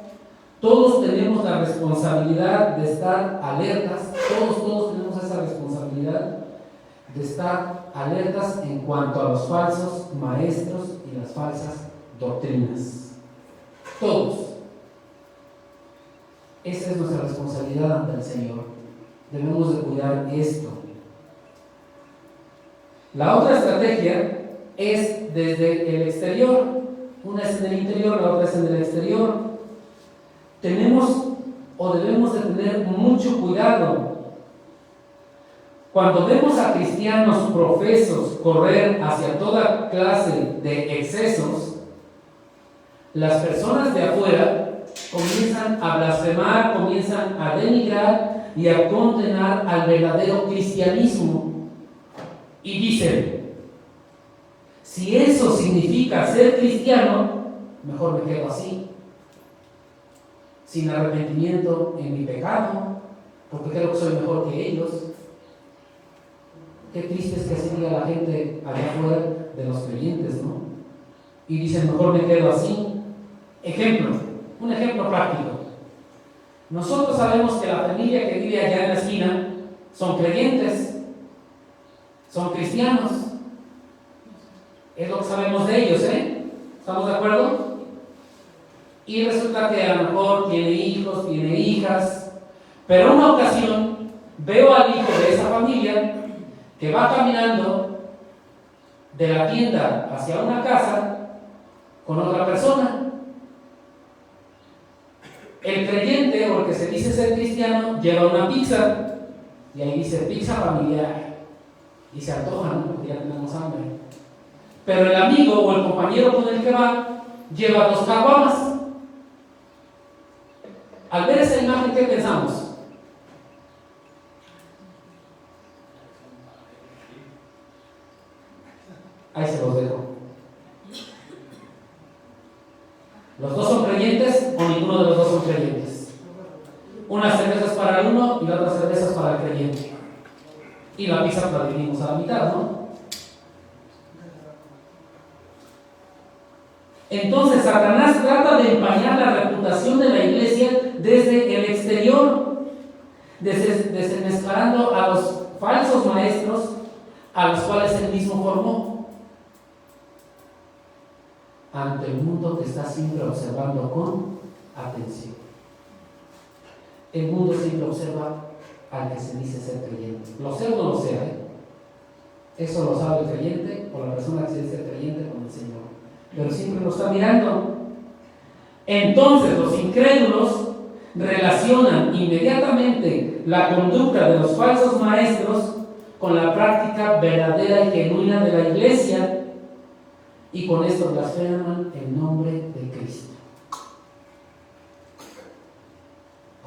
todos tenemos la responsabilidad de estar alertas, todos tenemos esa responsabilidad de estar alertas en cuanto a los falsos maestros y las falsas doctrinas. Todos. Esa es nuestra responsabilidad ante el Señor. Debemos de cuidar esto. La otra estrategia es desde el exterior. Una es en el interior, la otra es en el exterior. Tenemos o debemos de tener mucho cuidado. Cuando vemos a cristianos profesos correr hacia toda clase de excesos, las personas de afuera comienzan a blasfemar, comienzan a denigrar y a condenar al verdadero cristianismo. Y dicen, si eso significa ser cristiano, mejor me quedo así, sin arrepentimiento en mi pecado, porque creo que soy mejor que ellos. Qué triste es que así diga la gente allá afuera de los creyentes, ¿no? Y dicen, mejor me quedo así. Un ejemplo práctico. Nosotros sabemos que la familia que vive allá en la esquina son creyentes, son cristianos. Es lo que sabemos de ellos, ¿eh? ¿Estamos de acuerdo? Y resulta que a lo mejor tiene hijos, tiene hijas, pero en una ocasión veo al hijo de esa familia que va caminando de la tienda hacia una casa con otra persona. El creyente o el que se dice ser cristiano lleva una pizza y ahí dice pizza familiar y se antoja, ¿no? Porque ya tenemos hambre. Pero el amigo o el compañero con el que va lleva 2 caguamas. Al ver esa imagen, ¿qué pensamos? Ahí se los dejo. ¿Los dos son creyentes o ninguno de los dos son creyentes? Una cerveza es para el uno y la otra cerveza es para el creyente. Y la pizza la dividimos a la mitad, ¿no? Entonces Satanás trata de empañar la reputación de la iglesia desde el exterior, desenmascarando a los falsos maestros a los cuales él mismo formó. Ante el mundo que está siempre observando con atención. El mundo siempre observa al que se dice ser creyente. Lo sea o no lo sea, Eso lo sabe el creyente o la persona que se dice creyente con el Señor. Pero siempre lo está mirando. Entonces los incrédulos relacionan inmediatamente la conducta de los falsos maestros con la práctica verdadera y genuina de la iglesia, y con esto blasfeman el nombre de Cristo.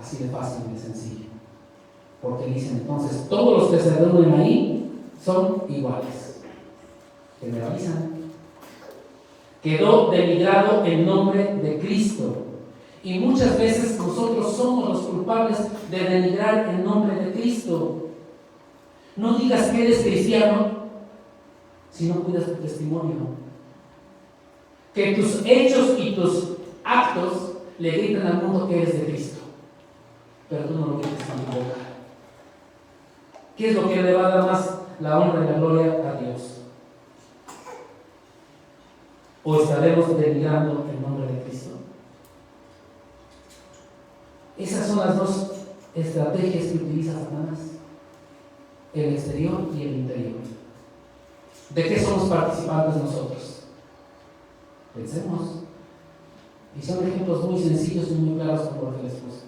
Así de fácil y de sencillo. Porque dicen entonces, todos los que se reúnen ahí son iguales. Generalizan. Quedó denigrado el nombre de Cristo. Y muchas veces nosotros somos los culpables de denigrar el nombre de Cristo. No digas que eres cristiano si no cuidas tu testimonio. Que tus hechos y tus actos le gritan al mundo que eres de Cristo. Pero tú no lo grites con tu boca. ¿Qué es lo que le va a dar más la honra y la gloria a Dios? ¿O estaremos denigrando el nombre de Cristo? Esas son las dos estrategias que utiliza Satanás: el exterior y el interior. ¿De qué somos participantes nosotros? Pensemos. Y son ejemplos muy sencillos y muy claros como lo que les puse.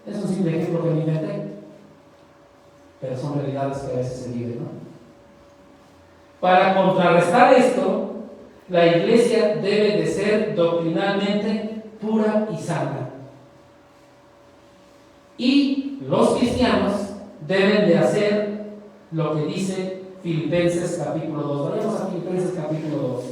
Es un simple ejemplo que me inventé, pero son realidades que a veces se viven, ¿no? Para contrarrestar esto, la iglesia debe de ser doctrinalmente pura y santa. Y los cristianos deben de hacer lo que dice Filipenses capítulo 2. Vayamos a Filipenses capítulo 2.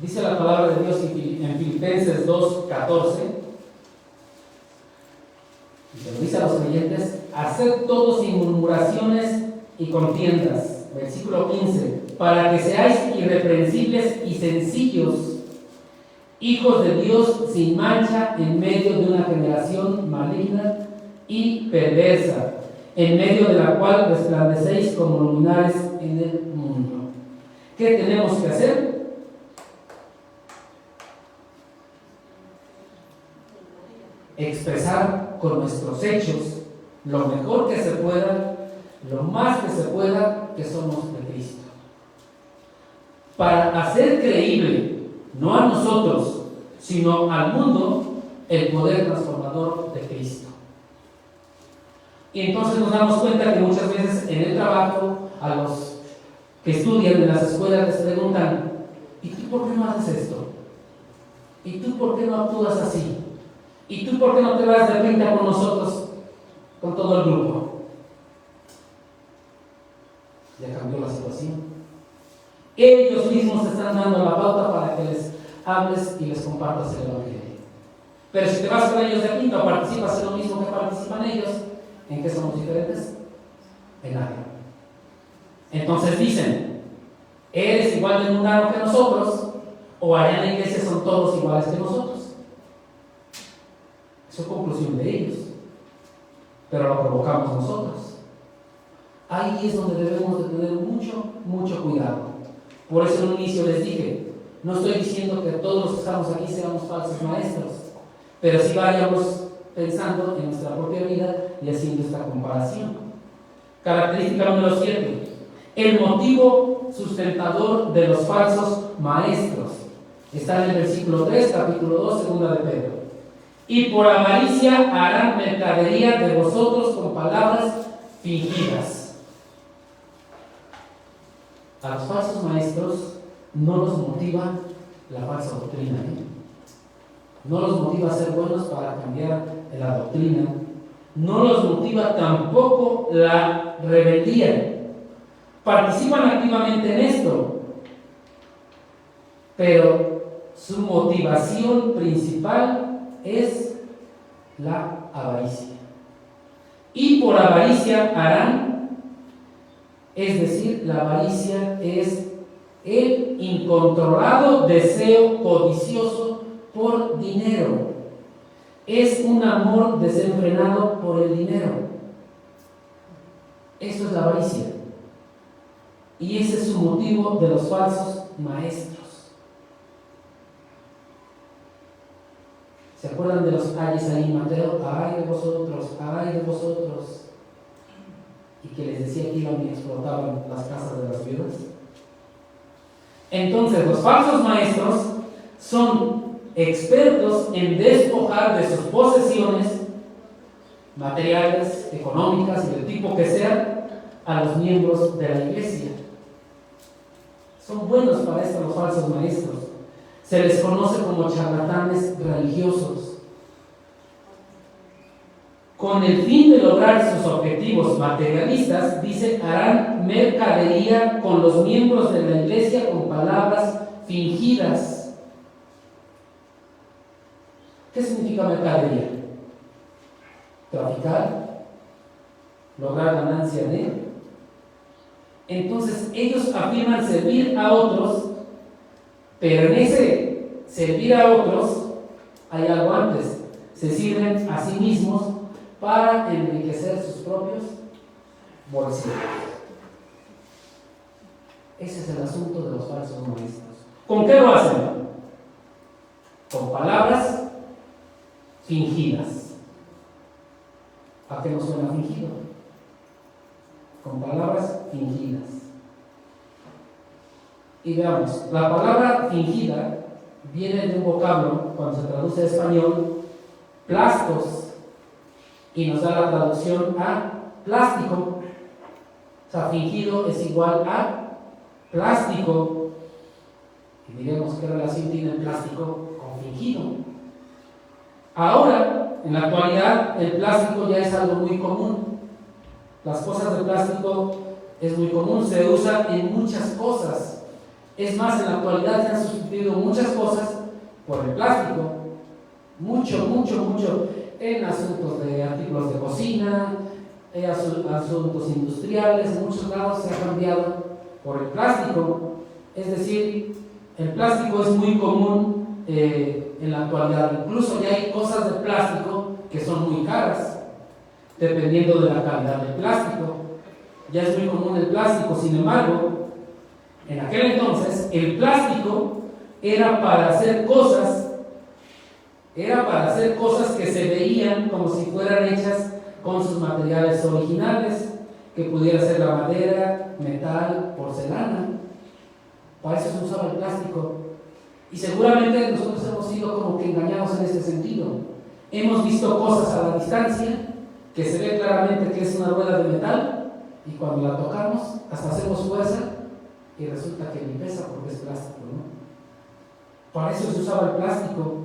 Dice la palabra de Dios en Filipenses 2:14, y se lo dice a los creyentes: haced todo sin murmuraciones y contiendas. Versículo 15: para que seáis irreprensibles y sencillos, hijos de Dios sin mancha en medio de una generación maligna y perversa, en medio de la cual resplandecéis como luminares en el mundo. ¿Qué tenemos que hacer? Expresar con nuestros hechos lo mejor que se pueda, lo más que se pueda, que somos de Cristo, para hacer creíble, no a nosotros, sino al mundo, el poder transformador de Cristo. Y entonces nos damos cuenta que muchas veces en el trabajo, a los que estudian en las escuelas les preguntan: ¿y tú por qué no haces esto? ¿Y tú por qué no actúas así? ¿Y tú por qué no te vas de pinta con nosotros, con todo el grupo? Ya cambió la situación. Ellos mismos te están dando la pauta para que les hables y les compartas el evangelio. Pero si te vas con ellos de pinta o participas en lo mismo que participan ellos, ¿en qué somos diferentes? En nada. Entonces dicen: ¿eres igual de mundano que nosotros? ¿O allá en la iglesia son todos iguales que nosotros? Es conclusión de ellos, pero lo provocamos nosotros. Ahí es donde debemos de tener mucho cuidado. Por eso en un inicio les dije: no estoy diciendo que todos los que estamos aquí seamos falsos maestros, pero sí vayamos pensando en nuestra propia vida y haciendo esta comparación. Característica número 7: el motivo sustentador de los falsos maestros. Está en el versículo 3, capítulo 2, segunda de Pedro. Y por avaricia harán mercadería de vosotros con palabras fingidas. A los falsos maestros no los motiva la falsa doctrina, ¿eh? No los motiva a ser buenos para cambiar la doctrina. No los motiva tampoco la rebeldía. Participan activamente en esto, pero su motivación principal es la avaricia. Y por avaricia harán, es decir, la avaricia es el incontrolado deseo codicioso por dinero. Es un amor desenfrenado por el dinero. Eso es la avaricia. Y ese es su motivo de los falsos maestros. ¿Se acuerdan de los ayes ahí en Mateo? Ay de vosotros, ay de vosotros. Y que les decía que iban y explotaban las casas de las viudas. Entonces, los falsos maestros son expertos en despojar de sus posesiones materiales, económicas y del tipo que sean a los miembros de la iglesia. Son buenos para esto los falsos maestros. Se les conoce como charlatanes religiosos. Con el fin de lograr sus objetivos materialistas, dice, harán mercadería con los miembros de la iglesia con palabras fingidas. ¿Qué significa mercadería? Traficar, lograr ganancia de él. Entonces ellos afirman servir a otros, pero en ese servir a otros hay algo antes. Se sirven a sí mismos para enriquecer sus propios bolsillos. Ese es el asunto de los falsos maestros. ¿Con qué lo hacen? Con palabras fingidas. ¿A qué nos suena fingido? Con palabras fingidas. Y veamos, la palabra fingida viene de un vocablo, cuando se traduce a español, plastos, y nos da la traducción a plástico. O sea, fingido es igual a plástico. Y diremos, ¿qué relación tiene el plástico con fingido? Ahora, en la actualidad, el plástico ya es algo muy común. Las cosas de plástico es muy común, se usa en muchas cosas. Es más, en la actualidad se han sustituido muchas cosas por el plástico. Mucho, en asuntos de artículos de cocina, en asuntos industriales, en muchos lados se ha cambiado por el plástico. Es decir, el plástico es muy común en la actualidad. Incluso ya hay cosas de plástico que son muy caras, dependiendo de la calidad del plástico. Ya es muy común el plástico. Sin embargo, en aquel entonces el plástico era para hacer cosas que se veían como si fueran hechas con sus materiales originales, que pudiera ser la madera, metal, porcelana. Para eso se usaba el plástico. Y seguramente nosotros hemos sido como que engañados en este sentido. Hemos visto cosas a la distancia que se ve claramente que es una rueda de metal, y cuando la tocamos hasta hacemos fuerza y resulta que ni pesa porque es plástico, ¿no? Para eso se usaba el plástico.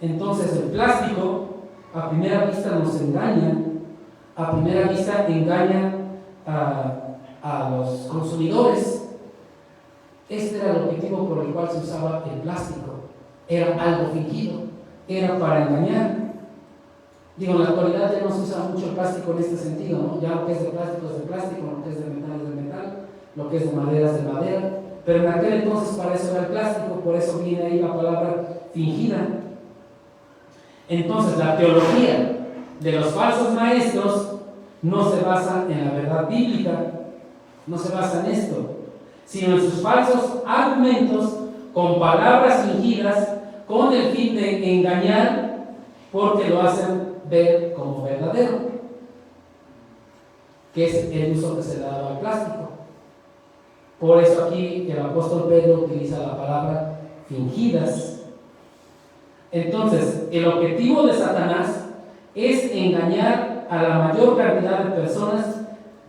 Entonces el plástico a primera vista nos engaña, a primera vista engaña a los consumidores. Este era el objetivo por el cual se usaba el plástico. Era algo fingido, era para engañar. Digo, en la actualidad ya no se usa mucho el plástico en este sentido, ¿no? Ya lo que es de plástico es de plástico, lo que es de metal es de metal, lo que es de madera es de madera. Pero en aquel entonces para eso era el plástico, por eso viene ahí la palabra fingida. Entonces la teología de los falsos maestros no se basa en la verdad bíblica, no se basa en esto, sino en sus falsos argumentos con palabras fingidas con el fin de engañar, porque lo hacen ver como verdadero, que es el uso que se le ha dado al plástico. Por eso aquí el apóstol Pedro utiliza la palabra fingidas. Entonces, el objetivo de Satanás es engañar a la mayor cantidad de personas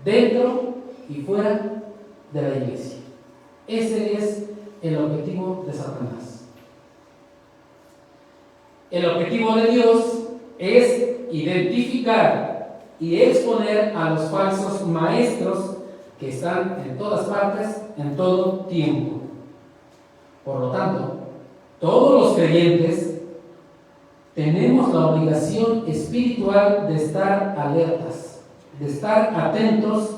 dentro y fuera de la iglesia. Ese es el objetivo de Satanás. El objetivo de Dios es identificar y exponer a los falsos maestros que están en todas partes, en todo tiempo. Por lo tanto, todos los creyentes tenemos la obligación espiritual de estar alertas, de estar atentos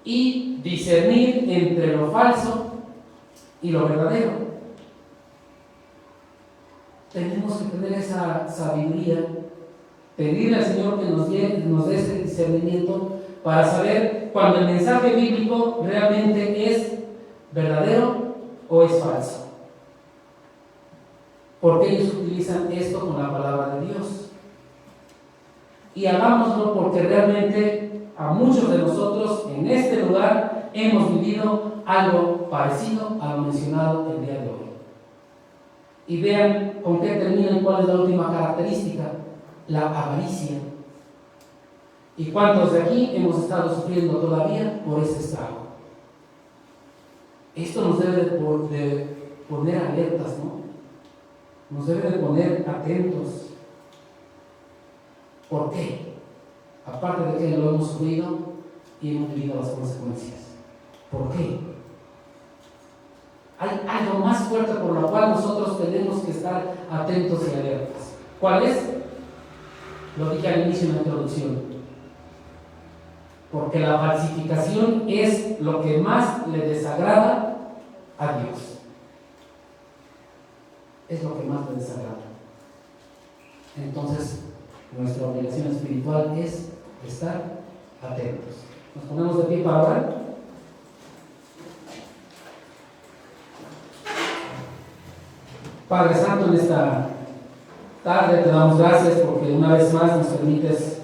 y discernir entre lo falso y lo verdadero. Tenemos que tener esa sabiduría, pedirle al Señor que nos dé ese discernimiento para saber cuando el mensaje bíblico realmente es verdadero o es falso. Porque ellos utilizan esto con la palabra de Dios. Y hagámoslo porque realmente a muchos de nosotros en este lugar hemos vivido algo parecido a lo mencionado el día de hoy. Y vean con qué termina y cuál es la última característica: la avaricia. ¿Y cuántos de aquí hemos estado sufriendo todavía por ese estrago? Esto nos debe de poner alertas, ¿no? Nos debe de poner atentos. ¿Por qué? Aparte de que lo hemos sufrido y hemos vivido las consecuencias. ¿Por qué? Hay algo más fuerte por lo cual nosotros tenemos que estar atentos y alertas. ¿Cuál es? Lo dije al inicio en la introducción. Porque la falsificación es lo que más le desagrada a Dios. Es lo que más le desagrada. Entonces, nuestra obligación espiritual es estar atentos. Nos ponemos de pie para orar. Padre Santo, en esta tarde te damos gracias porque una vez más nos permites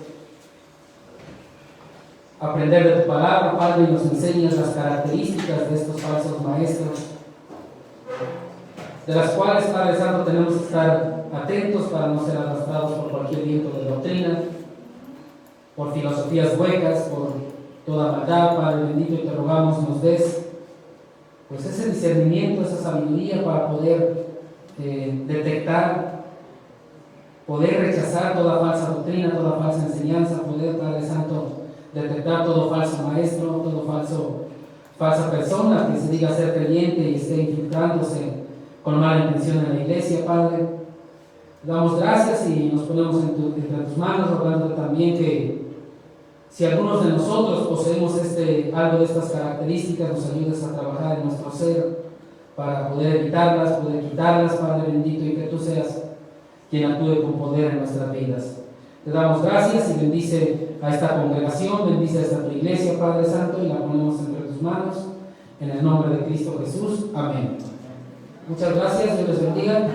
aprender de tu palabra, Padre, y nos enseñas las características de estos falsos maestros, de las cuales, Padre Santo, tenemos que estar atentos para no ser arrastrados por cualquier viento de doctrina, por filosofías huecas, por toda maldad. Padre bendito, y te rogamos nos des pues ese discernimiento, esa sabiduría para poder detectar, poder rechazar toda falsa doctrina, toda falsa enseñanza, poder, Padre Santo, detectar todo falso maestro, todo falsa persona que se diga ser creyente y esté infiltrándose con mala intención en la iglesia. Padre, damos gracias y nos ponemos entre tus manos, rogando también que si algunos de nosotros poseemos algo de estas características, nos ayudes a trabajar en nuestro ser para poder evitarlas, poder quitarlas, Padre bendito, y que tú seas quien actúe con poder en nuestras vidas. Te damos gracias y bendice a esta congregación, bendice a esta tu iglesia, Padre Santo, y la ponemos entre tus manos, en el nombre de Cristo Jesús. Amén. Muchas gracias, Dios les bendiga.